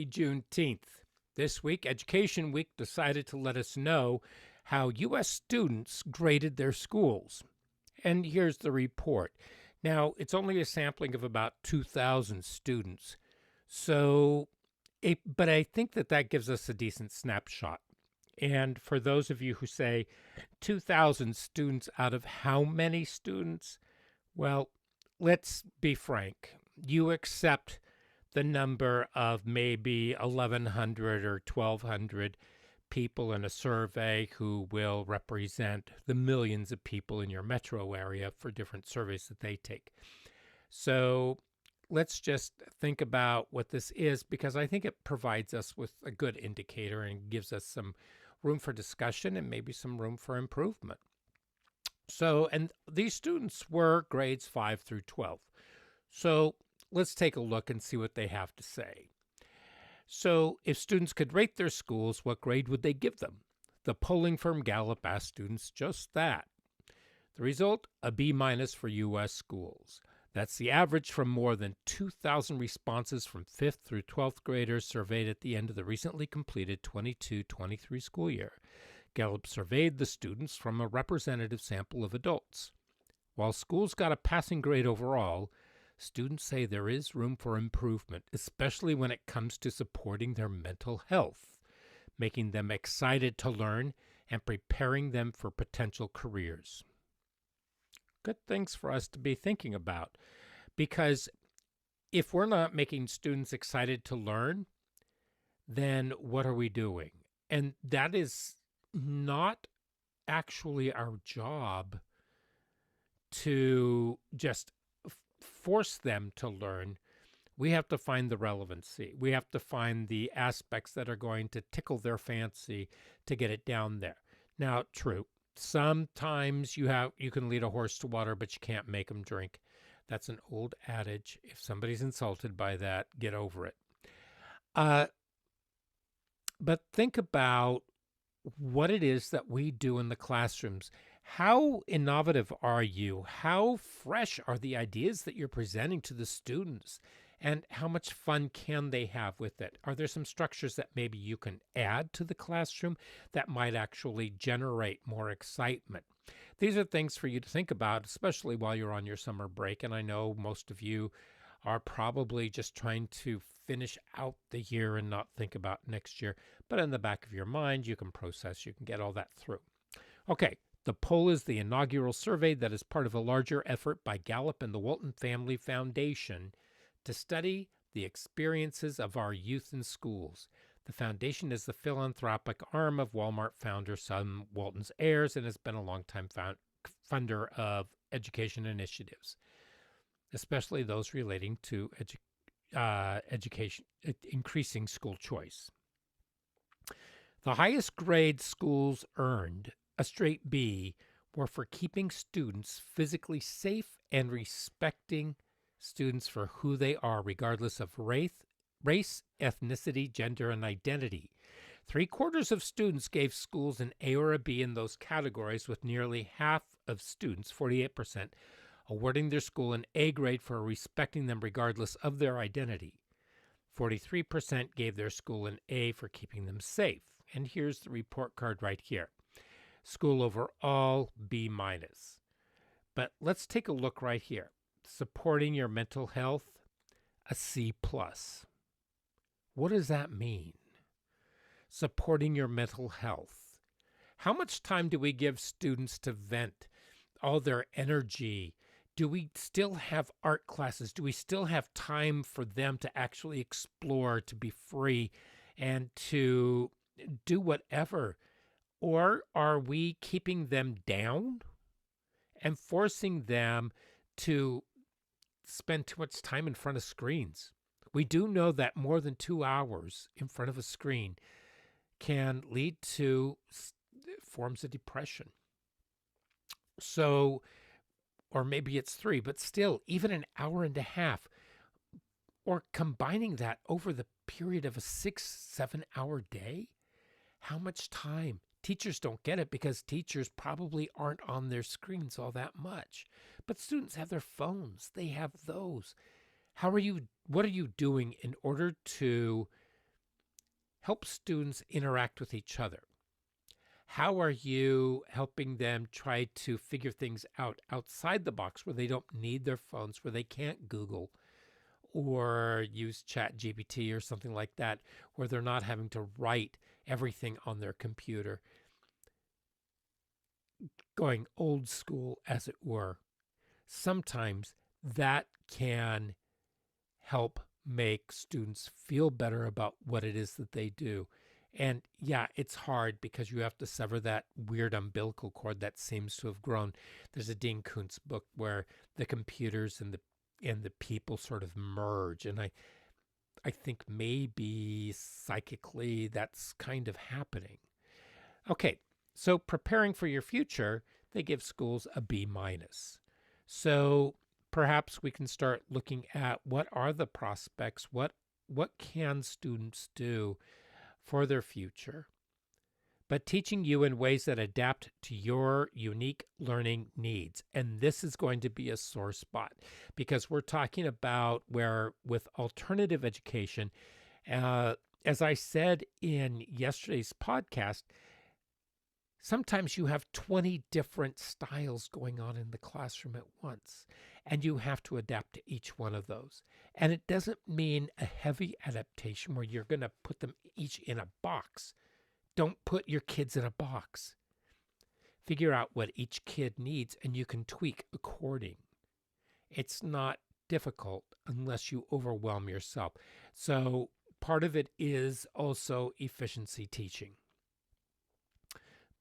Happy Juneteenth. This week, Education Week decided to let us know how U.S. students graded their schools. And here's the report. Now, it's only a sampling of about 2,000 students. But I think that gives us a decent snapshot. And for those of you who say 2,000 students out of how many students? Well, let's be frank. You accept the number of maybe 1,100 or 1,200 people in a survey who will represent the millions of people in your metro area for different surveys that they take. So let's just think about what this is, because I think it provides us with a good indicator and gives us some room for discussion and maybe some room for improvement. And these students were grades 5 through 12. So let's take a look and see what they have to say. So if students could rate their schools, what grade would they give them? The polling firm Gallup asked students just that. The result, a B- for U.S. schools. That's the average from more than 2,000 responses from 5th through 12th graders surveyed at the end of the recently completed 22-23 school year. Gallup surveyed the students from a representative sample of adults. While schools got a passing grade overall, students say there is room for improvement, especially when it comes to supporting their mental health, making them excited to learn, and preparing them for potential careers. Good things for us to be thinking about, because if we're not making students excited to learn, then what are we doing? And that is not actually our job to just force them to learn. We have to find the relevancy. We have to find the aspects that are going to tickle their fancy to get it down there. Now, true, sometimes you can lead a horse to water, but you can't make them drink. That's an old adage. If somebody's insulted by that, get over it. But think about what it is that we do in the classrooms. How innovative are you? How fresh are the ideas that you're presenting to the students? And how much fun can they have with it? Are there some structures that maybe you can add to the classroom that might actually generate more excitement? These are things for you to think about, especially while you're on your summer break. And I know most of you are probably just trying to finish out the year and not think about next year. But in the back of your mind, you can process, you can get all that through. Okay, the poll is the inaugural survey that is part of a larger effort by Gallup and the Walton Family Foundation to study the experiences of our youth in schools. The foundation is the philanthropic arm of Walmart founder Sam Walton's heirs and has been a longtime funder of education initiatives, especially those relating to education, increasing school choice. The highest grade schools earned, a straight B, were for keeping students physically safe and respecting students for who they are, regardless of race, ethnicity, gender, and identity. 3/4 of students gave schools an A or a B in those categories, with nearly half of students, 48%, awarding their school an A grade for respecting them regardless of their identity. 43% gave their school an A for keeping them safe. And here's the report card right here. School overall, B-. But let's take a look right here. Supporting your mental health, a C+. What does that mean? Supporting your mental health. How much time do we give students to vent all their energy? Do we still have art classes? Do we still have time for them to actually explore, to be free, and to do whatever? Or are we keeping them down and forcing them to spend too much time in front of screens? We do know that more than 2 hours in front of a screen can lead to forms of depression. So, or maybe it's 3, but still, even an hour and a half, or combining that over the period of a 6-7 hour day, how much time? Teachers don't get it because teachers probably aren't on their screens all that much. But students have their phones. They have those. What are you doing in order to help students interact with each other? How are you helping them try to figure things out outside the box where they don't need their phones, where they can't Google or use Chat GPT or something like that, where they're not having to write everything on their computer, going old school, as it were? Sometimes that can help make students feel better about what it is that they do. And yeah, it's hard because you have to sever that weird umbilical cord that seems to have grown. There's a Dean Koontz book where the computers and the people sort of merge, and I think maybe psychically that's kind of happening. Okay, so preparing for your future, they give schools a B minus. So perhaps we can start looking at what are the prospects, what can students do for their future, but teaching you in ways that adapt to your unique learning needs. And this is going to be a sore spot because we're talking about where with alternative education, as I said in yesterday's podcast, sometimes you have 20 different styles going on in the classroom at once, and you have to adapt to each one of those. And it doesn't mean a heavy adaptation where you're going to put them each in a box. Don't put your kids in a box. Figure out what each kid needs, and you can tweak according. It's not difficult unless you overwhelm yourself. So part of it is also efficiency teaching,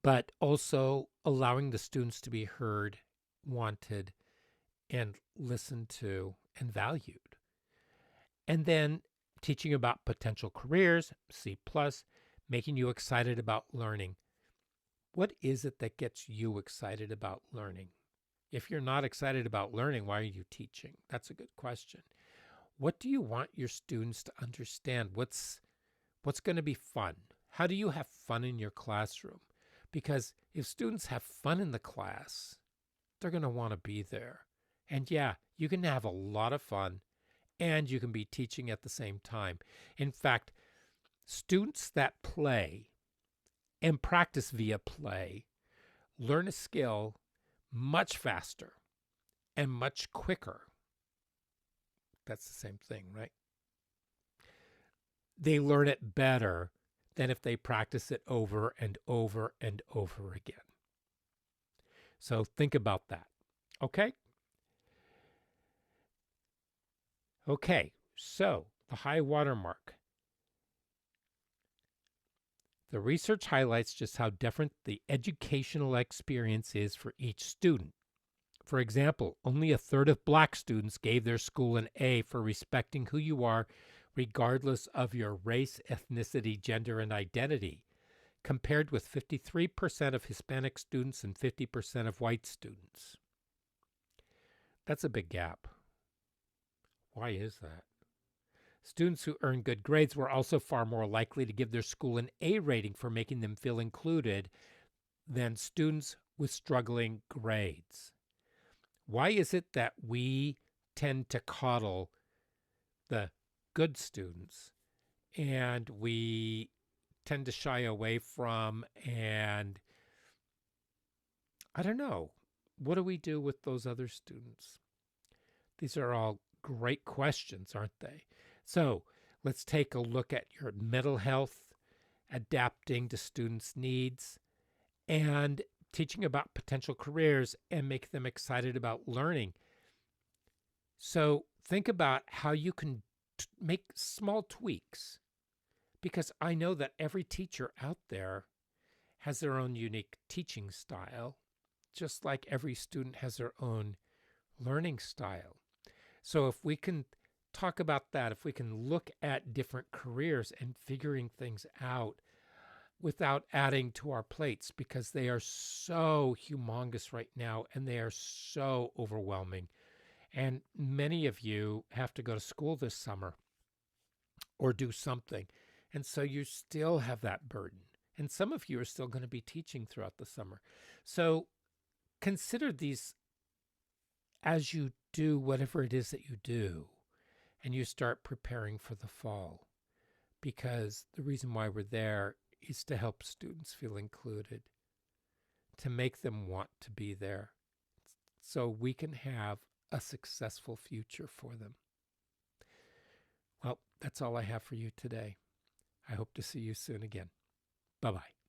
but also allowing the students to be heard, wanted, and listened to and valued. And then teaching about potential careers, C+, making you excited about learning. What is it that gets you excited about learning? If you're not excited about learning, why are you teaching? That's a good question. What do you want your students to understand? What's going to be fun? How do you have fun in your classroom? Because if students have fun in the class, they're going to want to be there. And yeah, you can have a lot of fun and you can be teaching at the same time. In fact, students that play and practice via play learn a skill much faster and much quicker. That's the same thing, right? They learn it better than if they practice it over and over and over again. So think about that. Okay? Okay, so the high water mark. The research highlights just how different the educational experience is for each student. For example, only a third of Black students gave their school an A for respecting who you are, regardless of your race, ethnicity, gender, and identity, compared with 53% of Hispanic students and 50% of white students. That's a big gap. Why is that? Students who earned good grades were also far more likely to give their school an A rating for making them feel included than students with struggling grades. Why is it that we tend to coddle the good students and we tend to shy away from, and I don't know, what do we do with those other students? These are all great questions, aren't they? So let's take a look at your mental health, adapting to students' needs, and teaching about potential careers and make them excited about learning. So think about how you can make small tweaks, because I know that every teacher out there has their own unique teaching style, just like every student has their own learning style. So if we can talk about that, if we can look at different careers and figuring things out without adding to our plates, because they are so humongous right now and they are so overwhelming. And many of you have to go to school this summer or do something. And so you still have that burden. And some of you are still going to be teaching throughout the summer. So consider these as you do whatever it is that you do and you start preparing for the fall. because the reason why we're there is to help students feel included, to make them want to be there so we can have a successful future for them. Well, that's all I have for you today. I hope to see you soon again. Bye bye.